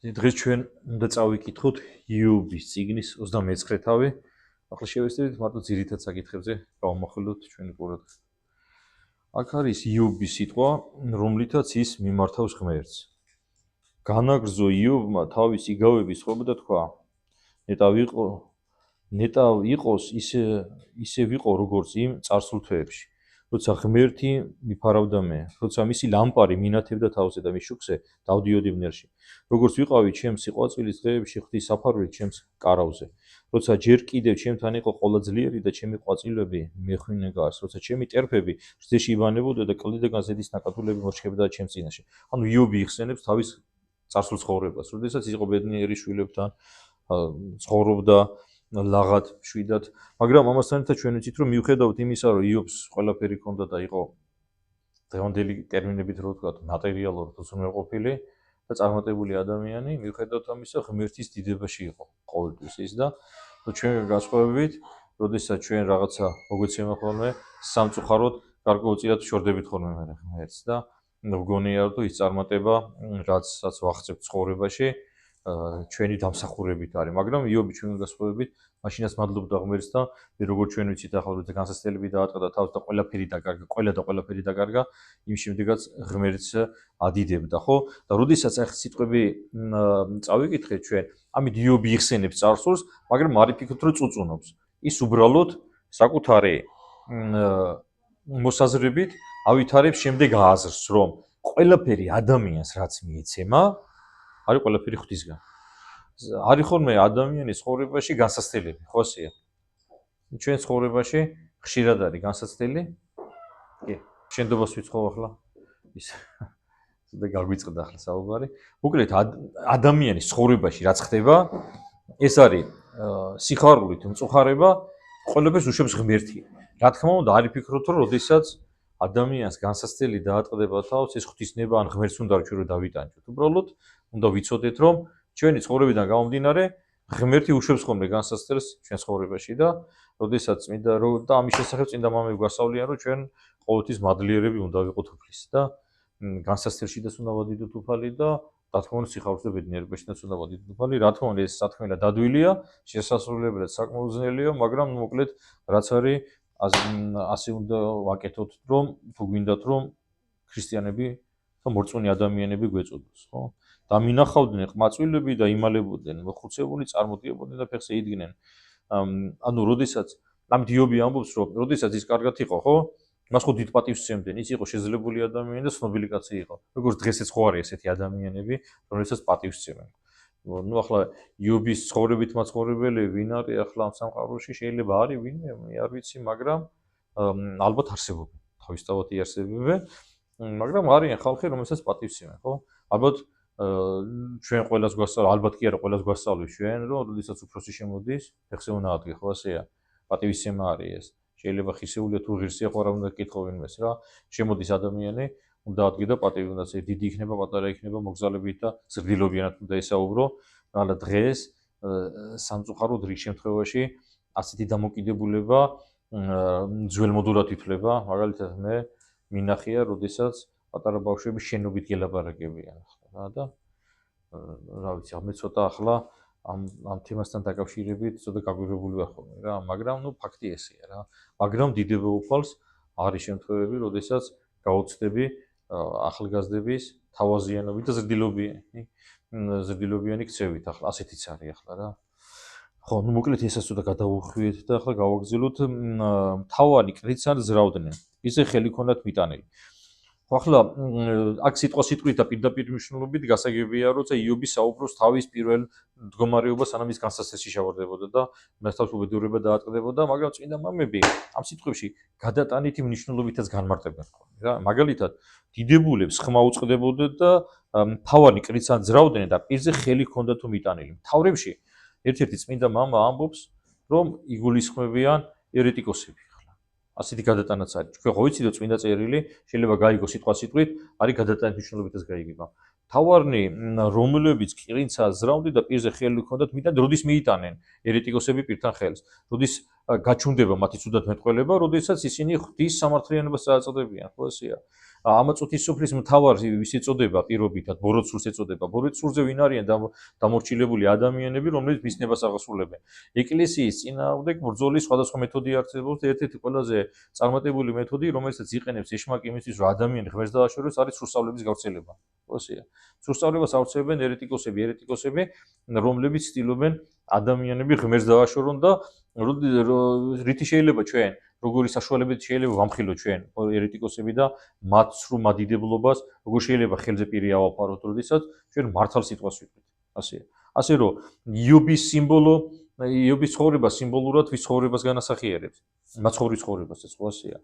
დღეს ჩვენ უნდა წავიკითხოთ იობის წიგნის 29 თავი. ახლა შევეცდებით მარტო ძირითად საკითხებზე გავამახვილოთ ჩვენი ყურადღება. აქ არის იობის სიტყვა, რომლითაც ის მიმართავს ღმერთს. განაგრძო იობმა თავის იგავების ხრობა და თქვა: ნეტავ იყოს ისე ვიყო როგორც იმ წარსულ თვეებში. როცა ღმერთი მიფარავდა მე, როცა მისი ლამპარი მინათებდა თავზე და მის შუქზე დავდიოდი ბნელში. როგორც ვიყავი ჩემს სიყვარულის დღეებში ღვთის საფარვით ჩემს კარავზე. როცა ჯერ კიდევ ჩემთან იყო ყოლა ძლიერი და ჩემი ყვაწილები მეხვინე გარს, როცა ჩემი ტერფები რძეში იბანებოდა და კლდიდან ზედის ნაკადულები მოჩქებდა ჩემს წინაშე. ანუ იობი იხსენებს თავის წარსულ ცხოვრებას, როდესაც იყო ბედნიერი შვილებთან, ცხოვრობდა ლაღად, შვიდად, მაგრამ ამასთან ერთად ჩვენ ვიცით, რომ მიუხედავად იმისა, რომ იობს ყველაფერი ჰქონდა და იყო დღევანდელი ტერმინებით რო ვთქვათ, მატერიალურად უზრუნველყოფილი და წარმატებული ადამიანი, მიუხედავად ამისა, ღმერთის დიდებაში იყო ყოველთვის ის და ჩვენ გასხოვებით, როდესაც ჩვენ რაღაცა მოგვეცემა ხოლმე სამწუხაროდ გარკვეულწილად შორდებით ხოლმე მე ღმერთს და მგონია რომ ის წარმატება, რაც ვახცებთ ცხოვრებაში, ჩვენი დამსახურებით არის, მაგრამ იობი ჩვენ გასხოვებით, მაშინაც მადლობდა ღმერთს და როგორც ჩვენ ვიცით ახლა როცა განსასწრებელი დაატყდა თავს და ყველაფერი დაკარგა, ყველაფერი დაკარგა, იმ შემდეგაც ღმერთს ადიდებდა, ხო? და როდესაც ახ სიტყვები წავიკითხეთ ჩვენ, ამით იობი იხსენებს წარსულს, მაგრამ არ იფიქროთ რომ წუწუნობს. ის უბრალოდ საკუთარი მოსაზრებით ავითარებს შემდეგ აზრს, რომ ყველაფერი ადამიანს რაც მიეცემა, არის ყველაფერი ღვთისგან. არის ხოლმე ადამიანის ცხოვრებაში განსაცდელები, ხო ასეა? ჩვენ ცხოვრებაში ხშირად არის განსაცდელი? კი. შენდობას ვიცხოვ ახლა. ის და გაგვიწყდა ახლა საუბარი. მოკლედ ადამიანის ცხოვრებაში რაც ხდება, ეს არის სიხარულით მწუხარება, ყველაფერს უშვებს ღმერთი. რა თქმა უნდა, არ იფიქროთ, რომ როდესაც ადამიანს განსაცდელი დაატყდება თავს, ეს ღვთისნება ან ღმერთს უნდა ჩვენ რომ დავიტანჯოთ. უბრალოდ უნდა ვიცოდეთ, რომ ჩვენი ცხოვრებიდან გამომდინარე, ღმერთი უშვებს ხოლმე განსაცდელს ჩვენ ცხოვრებაში და როდესაც წმინდა და ამის შესახებ წმინდა მამები გვასწავლიან, რომ ჩვენ ყოველთვის მადლიერები უნდა ვიყოთ უფლის და განსაცდელშიც უნდა ვადიდოთ უფალი და რა თქმა უნდა სიხარულს და ბედნიერებაშიც უნდა ვადიდოთ უფალი. რა თქმა უნდა ეს სათქმელა დადვილია, შესასრულებლად საკმაუზნელიო, მაგრამ მოკლედ რაც არის ასე უნდა ვაკეთოთ, რომ თუ გვინდათ რომ ქრისტიანები და მორწმუნე ადამიანები გვეწოდოს, ხო? დამინახავდნენ ყმაწვილები და იმალებოდნენ მოხუცებული, წარმოდიებოდნენ და ფეხზე იდგნენ. ანუ როდესაც ამით იობი ამბობს, რომ როდესაც ის კარგად იყო, ხო? მას ხო დიდ პატივს სცემდნენ, ის იყო შეძლებული ადამიანი და ცნობილი კაცი იყო. როგორც დღესაც ხო არის ესეთი ადამიანები, რომელსაც პატივს სცემენ. ნუ ახლა იობის ცხოვრებით მაცხოვრებელი ვინ არის ახლა ამ სამყაროში შეიძლება არის ვინმე, მე არ ვიცი, მაგრამ ალბათ არსებობენ. თავისთავად იარსებებენ, მაგრამ არიან ხალხი, რომელსაც პატივს სცემენ, ხო? ალბათ ჩვენ ყველას გვასწავლა, ალბათ კი არა ყველას გვასწავლებს ჩვენ, რომ როდესაც უფროსი შემოდის, ფეხზე უნდა ადგე, ხო ასეა? პატივისცემა არის ეს. შეიძლება ხისეულია თუ ღირსია, ხო რა უნდა გკითხო ვინმეს რა. შემოდის ადამიანი, უნდა ადგე და პატივი უნდა წე, დიდი იქნება, პატარა იქნება, მოგზალებით და ზრდილობიანად უნდა ესაუბრო. მაგრამ დღეს სამწუხაროდ რიგ შემთხვევაში ასეთი დამოკიდებულება ძველმოდურად ითვლება, მაგალითად მე მინახია, როდესაც პატარა ბავშვები შენობით გელაპარაკებიან ახლა და რა ვიცი, მე ცოტა ახლა ამ თემასთან დაკავშირებით ცოტა გაგვირებული ვარ ხოლმე რა, მაგრამ ნუ ფაქტი ესეა რა. მაგრამ დიდება უფალს არის შემთხვევები, როდესაც გაუცდები ახალგაზრდების თავაზიანობით და ზრდილობიანი ქცევით ახლა ასეთიც არის ახლა რა. ხო, ნუ მოკლედ ესაც ცოტა გადავუხვიეთ და ახლა გავაგრძელოთ თავანი კრიტს არ ზრავდნენ. ისე ხელი ქონდათ მიტანილი. ხო, ახლა აქ სიტყვით და პირდაპირ მნიშვნელობით გასაგებია, როცა იობი საუბრობს თავის პირველ მდგომარეობას, სანამ ის განსაცდელში შევარდებოდა და მას თავს უბედურება დაატყდებოდა, მაგრამ წმინდა მამები ამ სიტყვებში გადატანითი მნიშვნელობითაც განმარტებენ ხოლმე რა. მაგალითად, დიდებულებს ხმა უწყდებოდა და თავანი კრიტს არ ზრავდნენ და პირზე ხელი ქონდათ თუ მიტანილი. მთავრებში ერთ-ერთი წმინდა მამა ამბობს, რომ იგულისხმებიან ერეტიკოსები. ასეთი გადატანაც არის. თქვენ ხო ვიცით, რომ წმინდა წერილი შეიძლება გაიგო სიტყვით, არის გადატანით მნიშვნელობითაც გაიგება. თავარნი, რომლებიც კრიტს აზრავდნენ და პირზე ხელი ჰქონდათ, როდის მიიტანენ ერეტიკოსები პირთან ხელს. როდის გაჩუნდება მათი ცუდად მეტყველება, როდესაც ისინი ღვთის სამართლიანობას წააწოდებიან, ხო ესეა. ამაწუთის სოფლის მთავარი ვის ეწოდება პირობითად, ბოროტსურს ეწოდება. ბოროტსურზე ვინ არიან დამორჩილებული ადამიანები, რომლებიც მისნებას აღასრულებენ. ეკლესიის წინააღმდეგ ბრძოლის სხვადასხვა მეთოდი არსებობს. ერთ-ერთი ყველაზე წარმატებული მეთოდი, რომელსაც იყენებს ეშმაკი იმისთვის, რომ ადამიანი ღმერთს დააშოროს, არის სურსავლების გავრცელება. ხოსია. სურსავლებას ავრცელებენ ერეტიკოსები, რომლებიც ცდილობენ ადამიანები ღმერთს დააშორონ და რითი შეიძლება ჩვენ როგორი საშუალებით შეიძლება ვამხილოთ ჩვენ ერეტიკოსები და მათ სრულ მადიდებლობას, როგორ შეიძლება ხელზე პირი ავაფაროთ, როდესაც ჩვენ მართალ სიტყვას ვიტყვით. ასეა. ასე რომ იობის სიმბოლო, იობის ცხოვრება სიმბოლურად ვის ცხოვრებას განასახიერებს? მაცხოვრის ცხოვრებასაც, ხო ასეა.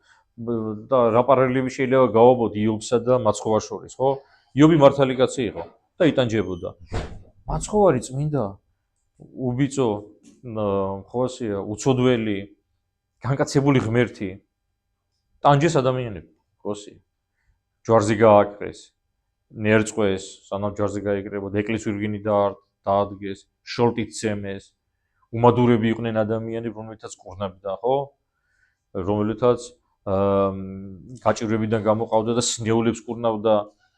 და რა პარალელები შეიძლება გავაბოთ იობსა და მაცხოვარ შორის, ხო? იობი მართალი კაცი იყო და იტანჯებოდა. მაცხოვარი წმინდა, უბიწო, ხო ასეა, უცოდველი, განკაცებული ღმერთი ტანჯეს ადამიანები, ხო ასეა. ჯვარზე გააკრეს, ნერწყვეს, სანამ ჯვარზე გაეკრებოდა, ეკლეს ვირგინი დაადგეს, შორტით ცემეს, უმადურები იყვნენ ადამიანები, რომელთაც ყურნებდა, ხო? რომელთაც გაჭირვებიდან გამოყავდა და სნეულებს ყურნავდა,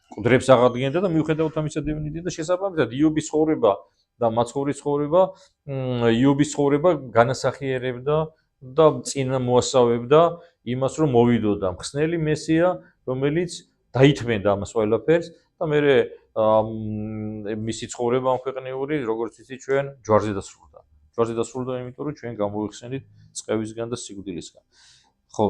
მკვდრებს აღადგენდა და მიუხედავად ამისა დევნიდნენ და შესაბამისად იობის ცხოვრება და მაცხოვრის ცხოვრება, იობის ცხოვრება განასახიერებდა და წინა მოასწავებდა იმას, რომ მოვიდოდა მხსნელი მესია, რომელიც დაითმენდა ამას ყველაფერს და მე მისი ცხოვრება ამ ქვეყნიური, როგორც იცით ჩვენ, ჯვარზე დასრულდა. ჯვარზე დასრულდა, იმიტომ რომ ჩვენ გამოიხსენით წყევისგან და სიკვდილისგან. ხო,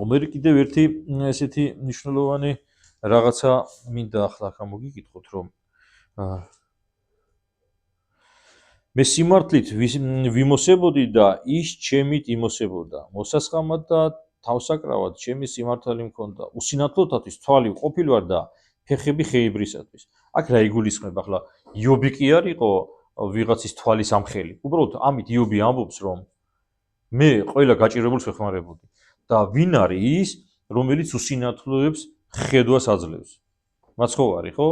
მე კიდევ ერთი ესეთი მნიშვნელოვანი რაღაცა მინდა ახლა აქ მოგიკითხოთ, რომ მე სიმართლით ვიმოსებოდი და ის ჩემით იმოსებოდა. მოსასხამად და თავსაკრავად ჩემი სიმართლე მქონდა. უსინათლოთათვის თვალი ყოფილ ვარ და ფეხები ხეიბრისათვის. აქ რა იგულისხმება ახლა? იობი კი არისო ვიღაცის თვალის ამხელი. უბრალოდ ამით იობი ამბობს, რომ მე ყველა გაჭირებულს ვეხმარებოდი და ვინ არის ის, რომელიც უსინათლოებს ხედვას აძლევს? მაცხოვარი, ხო?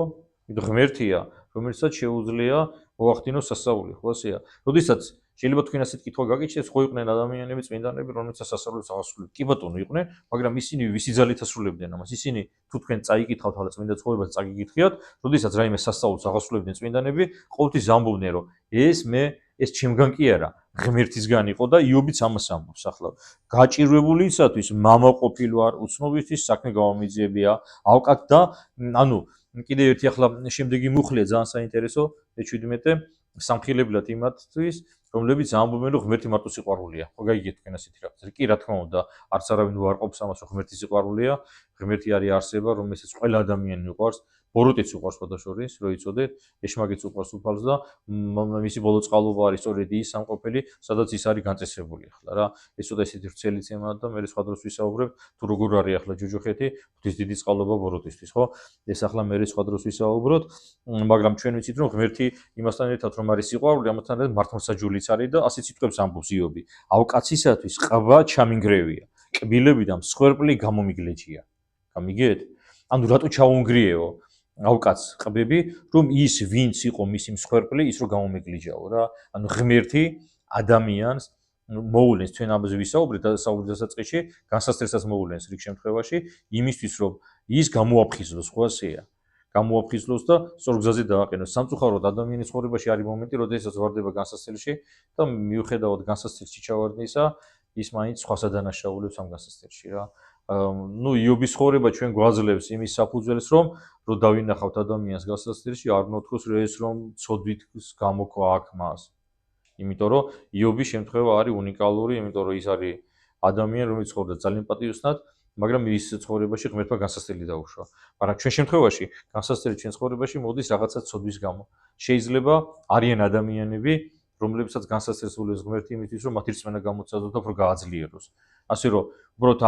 ღმერთია, რომელსაც შეუძლია მოახდინოს სასწაული, ხო ასეა. როდესაც შეიძლება თქვენ ასეთ კითხვა გაგიჩნდეს, ხო იყვნენ ადამიანები, წმინდანები, რომელსაც სასწაულებს აღასრულებდნენ. კი ბატონო, იყვნენ, მაგრამ ისინი ვისი ძალით ასრულებდნენ ამას? ისინი თუ თქვენ წაიკითხავთ ახლა წმინდა ცხოვრებას წაგიკითხიათ, როდესაც რაიმე სასწაულს აღასრულებდნენ წმინდანები, ყოველთვის ამბობდნენ, რომ ეს ჩემგან კი არა, ღმერთისგან იყო და იობიც ამას ამბობს ახლა. გაჭირვებულისათვის მამა ყოფილ ვარ, უცნობისთვის საქმე გამომიძიებია, ავკათ და ანუ კიდევ ერთი ახლა შემდეგი მუხლია ძალიან საინტერესო, მე-17 სამხილებლად იმათთვის, რომლებიც ამბობენ, რომ ღმერთი მარტო სიყვარულია. ხო გაიგეთ თქვენ ასეთი რაღაცა. კი, რა თქმა უნდა, არც არავინ უარყოფს ამას, რომ ღმერთი სიყვარულია. ღმერთი არის არსება, რომელსაც ყველა ადამიანი უყვარს, ბოროტიც უყვარს სხვადასხვის, რო იცოდეთ, ეშმაკიც უყვარს უფალს და მისი ბოლო წყალობა არის სწორედ ის სამყოფელი, სადაც ის არის განწესებული ახლა რა. ეს ცოტა ისეთი ვრცელი თემა და მე სხვა დროს ვისაუბრებ, თუ როგორ არის ახლა ჯოჯოხეთი, ღვთის დიდი წყალობა ბოროტისთვის, ხო? ეს ახლა მე სხვა დროს ვისაუბროთ, მაგრამ ჩვენ ვიცით, რომ ღმერთი იმასთან ერთად რომ არის სიყვარული, ამასთან ერთად მართლმსაჯულიც არის და ასეთ სიტყვებს ამბობს იობი. ავკაცისათვის ყბა ჩამინგრევია, კბილები და მსხვერპლი გამომიგლეჯია. გამიგეთ? ანუ რატო ჩაუნგრიეო? ავკაც ყბები, რომ ის ვინც იყო მისი მსხვერპლი, ის რო გამომიგლიჯაო რა. ანუ ღმერთი ადამიანს მოულენს თქვენ ამაზე ვისაუბრეთ და საუბრის დასაწყისში, განსასწრებსაც მოულენს რიგ შემთხვევაში, იმისთვის რომ ის გამოაფხიზლოს, ხო ასეა. გამოაფხიზლოს და სწორ გზაზე დააყენოს. სამწუხაროდ ადამიანის ცხოვრებაში არის მომენტი, როდესაც ვარდება განსასწრებში და მიუხედავად განსასწრებში ჩავარდნისა, ის მაინც სხვას ადანაშაულებს ამ განსასწრებში რა. ნუ იობის ცხოვრება ჩვენ გვაძლევს იმის საფუძველს, რომ დავინახავთ ადამიანს განსასწრებში, არ ნოთხოს რომ ცოდვით გამოქვა აქ მას. იმიტომ რომ იობის შემთხვევა არის უნიკალური, იმიტომ რომ ის არის ადამიანი, რომელიც ცხოვრობდა ძალიან პატიოსნად, მაგრამ ის ცხოვრებაში ღმერთმა განსასწრელი დაუშვა. მაგრამ ჩვენ შემთხვევაში განსასწრელი ჩვენ ცხოვრებაში მოდის რაღაცა ცოდვის გამო. შეიძლება არიან ადამიანები, რომლებსაც განსასწრელს ულევს ღმერთი იმისთვის, რომ მათი რწმენა გამოცადოს და უფრო გააძლიეროს. ასე რომ უბრალოდ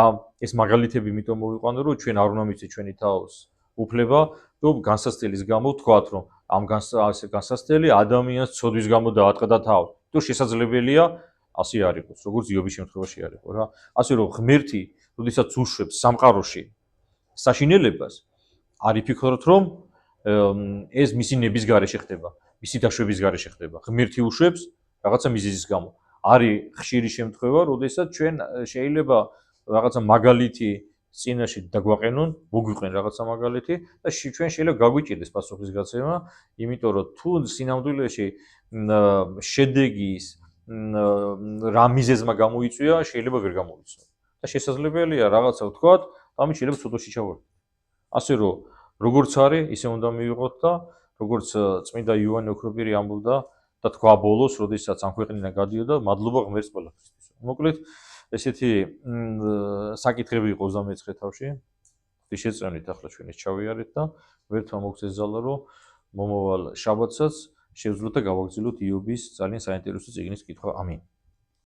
ეს მაგალითები იმიტომ მოვიყვანო, რომ ჩვენ არ უნდა მიცეთ ჩვენი თავს უფლება, რომ განსასწრელის გამო ვთქვათ, რომ ამ განსასწრელი ადამიანს ცოდვის გამო დაატყდა თავს. თუ შესაძლებელია, ასე არ იყოს, როგორც იობის შემთხვევაში არ იყო რა. ასე რომ ღმერთი, როდესაც უშვებს სამყაროში საშინელებას, არ იფიქროთ, რომ ეს მისი ნების გარეშე ხდება, მისი დაშვების გარეშე ხდება. ღმერთი უშვებს რაღაცა მიზეზის გამო. არის ხშირი შემთხვევა, როდესაც ჩვენ შეიძლება რაღაცა მაგალითი წინაში დაგვაყენონ, მოგვიყვენ რაღაცა მაგალითი და ჩვენ შეიძლება გაგვიჭირდეს პასუხის გაცემა, იმიტომ რომ თუ სინამდვილეში შედეგის რა მიზეზმა გამოიწვია, შეიძლება ვერ გამოიწვიოს. და შესაძლებელია რაღაცა ვთქვათ, ამით შეიძლება ცუდოში ჩავარდეთ. ასე რომ როგორც არის, ისე უნდა მივიღოთ და როგორც წმინდა იოანე ოქროპირი ამბობდა და თქვა ბოლოს, როდესაც ამ ქვეყნიდან გადიოდა, მადლობა ღმერთს ყველაფრისთვის. მოკლედ, ესეთი საკითხები იყო 29 თავში. შეწევნით ახლა ჩვენ ეს ჩავიარეთ და ვერთმა მოგცეს ძალა, რომ მომავალ შაბათსაც შევძლოთ და გავაგრძელოთ იობის ძალიან საინტერესო წიგნის კითხვა. ამინ.